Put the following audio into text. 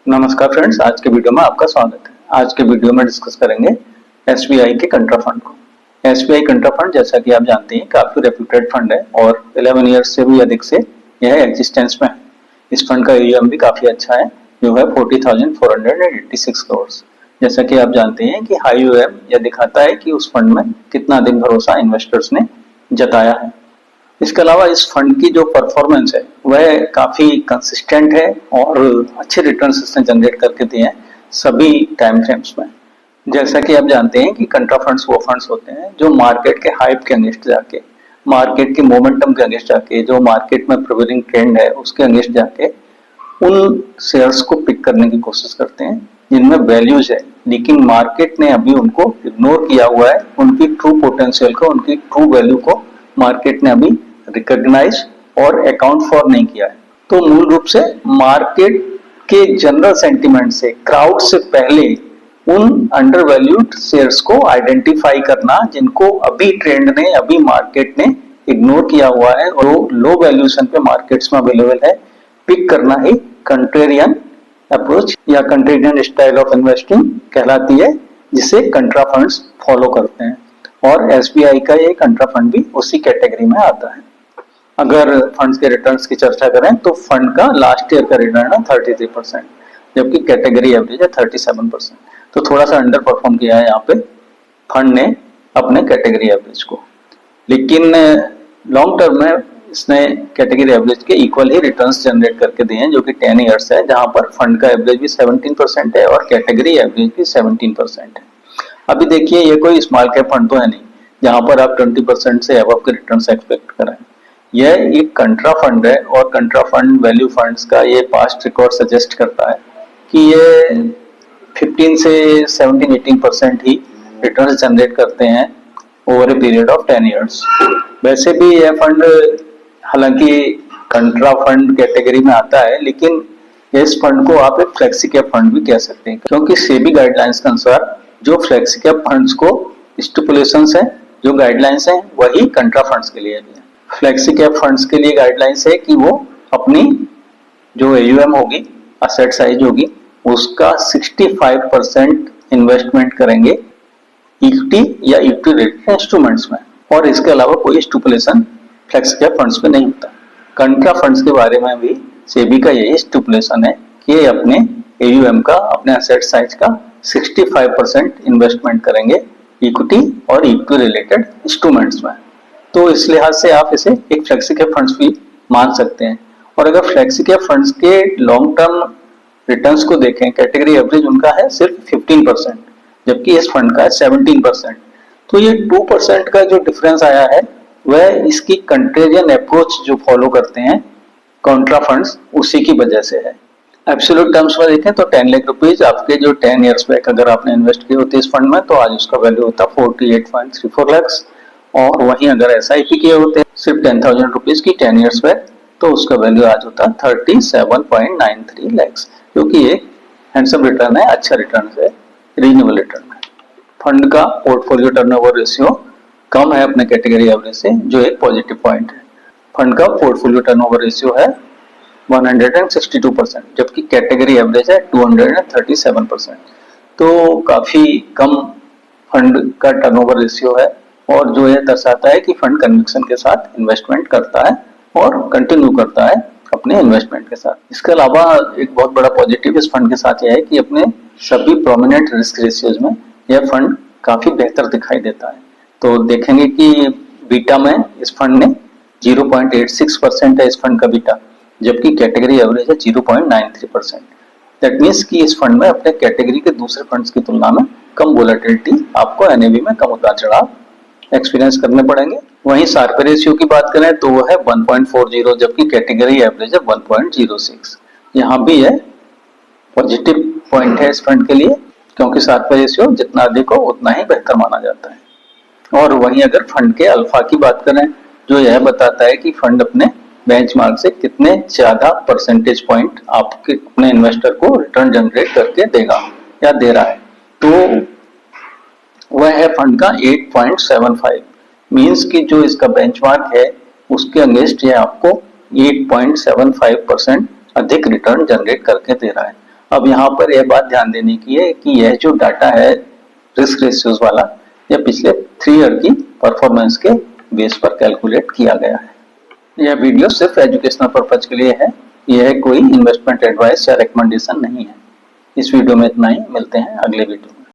नमस्कार फ्रेंड्स, आज के वीडियो में आपका स्वागत है। आज के वीडियो में डिस्कस करेंगे एसबीआई के कंट्रा फंड को। एसबीआई कंट्रा फंड जैसा कि आप जानते हैं काफी रेप्यूटेड फंड है और 11 ईयर्स से भी अधिक से यह एग्जिस्टेंस में है। इस फंड का AUM भी काफी अच्छा है जो है 40,486 करोड़। जैसा कि आप जानते हैं कि हाई AUM यह दिखाता है कि उस फंड में कितना अधिक भरोसा इन्वेस्टर्स ने जताया है। इसके अलावा इस फंड की जो परफॉर्मेंस है वह काफी कंसिस्टेंट है और अच्छे रिटर्न्स इसने जनरेट करके दिए हैं सभी टाइम फ्रेम्स में। जैसा कि आप जानते हैं कि कंट्रा फंड्स वो फंड्स होते हैं जो मार्केट के हाइप के अगेंस्ट जाके, मार्केट के मोमेंटम के अगेंस्ट जाके, जो मार्केट में प्रिवेलिंग ट्रेंड है उसके अगेंस्ट जाके उन शेयर्स को पिक करने की कोशिश करते हैं जिनमें वैल्यूज है, लेकिन मार्केट ने अभी उनको इग्नोर किया हुआ है। उनकी ट्रू पोटेंशियल को, उनकी ट्रू वैल्यू को मार्केट ने अभी रिकॉग्नाइज और अकाउंट फॉर नहीं किया है। तो मूल रूप से मार्केट के जनरल सेंटिमेंट से, क्राउड से पहले उन अंडर वैल्यूड शेयर्स को आइडेंटिफाई करना जिनको अभी ट्रेंड ने, अभी मार्केट ने इग्नोर किया हुआ है और लो वैल्यूएशन पे मार्केट्स में अवेलेबल है, पिक करना ही कंट्रेरियन अप्रोच या कंट्रेरियन स्टाइल ऑफ इन्वेस्टिंग कहलाती है, जिसे कंट्रा फंड्स फॉलो करते हैं। और एसबीआई का ये कंट्रा फंड भी उसी कैटेगरी में आता है। अगर फंड्स के रिटर्न्स की चर्चा करें तो फंड का लास्ट ईयर का रिटर्न है 33%, जबकि कैटेगरी एवरेज है 37%। तो थोड़ा सा अंडर परफॉर्म किया है यहाँ पे फंड ने अपने कैटेगरी एवरेज को, लेकिन लॉन्ग टर्म में इसने कैटेगरी एवरेज के इक्वल ही रिटर्न्स जनरेट करके दिए हैं, जो कि 10 ईयर्स है, जहां पर फंड का एवरेज भी 17% है और कैटेगरी एवरेज भी 17% है। अभी देखिए, ये कोई स्मॉल कैप फंड तो है नहीं जहां पर आप 20% से अबव के रिटर्न्स एक्सपेक्ट करें। यह एक कंट्रा फंड है और कंट्रा फंड वैल्यू फंड्स का ये पास्ट रिकॉर्ड सजेस्ट करता है कि ये 15 से 17-18% ही रिटर्न्स जनरेट करते हैं over a period of 10 years. वैसे भी यह फंड हालांकि कंट्रा फंड कैटेगरी में आता है, लेकिन इस फंड को आप एक फ्लेक्सी कैप फंड भी कह सकते हैं, क्योंकि सेबी गाइडलाइंस के अनुसार जो फ्लेक्सी कैप फंड्स को स्टिपुलेशंस है, जो गाइडलाइंस है, वही कंट्रा फंड्स के लिए भी है। फ्लेक्सी कैप फंड्स के लिए गाइडलाइंस है कि वो अपनी जो AUM होगी, असेट साइज होगी, उसका 65% इन्वेस्टमेंट करेंगे इक्विटी या इक्विटी रिलेटेड इंस्ट्रूमेंट्स में, और इसके अलावा कोई स्टिपुलेशन फ्लेक्सी कैप फंड्स में नहीं होता। कंट्रा फंड्स के बारे में भी सेबी का यही स्टिपुलेशन है कि अपने AUM का, अपने असेट साइज का 65% इन्वेस्टमेंट करेंगे इक्विटी और इक्विटी रिलेटेड इंस्ट्रूमेंट्स में। तो इस लिहाज से आप इसे एक फ्लेक्सी कैप फंड्स भी मान सकते हैं। और अगर फ्लेक्सी कैप फंड्स के लॉन्ग टर्म रिटर्न्स को देखें, कैटेगरी एवरेज उनका है सिर्फ 15%, जबकि इस फंड का है 17%। तो ये 2% का जो डिफरेंस आया है वह इसकी कंट्रेरियन अप्रोच जो फॉलो करते हैं कंट्रा फंड्स, उसी की वजह से है। एब्सोल्यूट टर्म्स में देखें तो 10 लाख रुपीज आपके जो 10 ईयर्स बैक अगर आपने इन्वेस्ट किए होते इस फंड में, तो आज उसका वैल्यू होता 48.34 लाख। और वहीं अगर SIP किए होते सिर्फ 10,000 रुपीज की 10 ईयर्स बैक, तो उसका वैल्यू आज होता 37.93 लाख, क्योंकि एक हैंडसम रिटर्न है, अच्छा रिटर्न है, रीजनेबल रिटर्न है। फंड का पोर्टफोलियो टर्नओवर रेशियो कम है अपने कैटेगरी एवरेज से, जो एक पॉजिटिव पॉइंट है। फंड का पोर्टफोलियो टर्नओवर रेशियो है 162%, जबकि कैटेगरी एवरेज है 237%। तो काफी कम फंड का टर्नओवर रेशियो है, और जो यह दर्शाता है कि फंड कन्विक्शन के साथ इन्वेस्टमेंट करता है और कंटिन्यू करता है अपने इन्वेस्टमेंट के साथ। इसके अलावा एक बहुत बड़ा पॉजिटिव इस फंड के साथ यह है कि अपने सभी प्रोमिनेंट रिस्क रेशियोज में यह फंड काफी बेहतर दिखाई देता है। तो देखेंगे कि बीटा में इस फंड ने 0.86% है इस फंड का बीटा, जबकि कैटेगरी एवरेज है 0.93%। दैट मीन्स कि इस फंड में अपने कैटेगरी के दूसरे फंड्स की तुलना में कम वोलेटिलिटी, आपको NAV में कम उतार चढ़ाव एक्सपीरियंस करने पड़ेंगे। वहीं शार्प रेशियो की बात करें तो वो है 1.40, जबकि कैटेगरी एवरेज है 1.06। यहाँ भी है पॉजिटिव पॉइंट है इस फंड के लिए, क्योंकि शार्प रेशियो जितना अधिक हो उतना ही बेहतर माना जाता है। और वहीं अगर फंड के अल्फा की बात करें, जो यह बताता है कि फंड अपने बेंचमार्क से कितने ज्यादा परसेंटेज पॉइंट आपके अपने इन्वेस्टर को रिटर्न जनरेट करके देगा या दे रहा है, तो वह है फंड का 8.75। मींस कि जो इसका बेंचमार्क है उसके अगेंस्ट ये आपको 8.75% अधिक रिटर्न जनरेट करके दे रहा है। अब यहाँ पर यह बात ध्यान देने की है कि यह जो डाटा है रिस्क रेशियोज वाला, यह पिछले 3 ईयर की परफॉर्मेंस के बेस पर कैलकुलेट किया गया है। यह वीडियो सिर्फ एजुकेशनल पर्पज के लिए है, यह कोई इन्वेस्टमेंट एडवाइस या रिकमेंडेशन नहीं है। इस वीडियो में इतना ही, मिलते हैं अगले वीडियो में।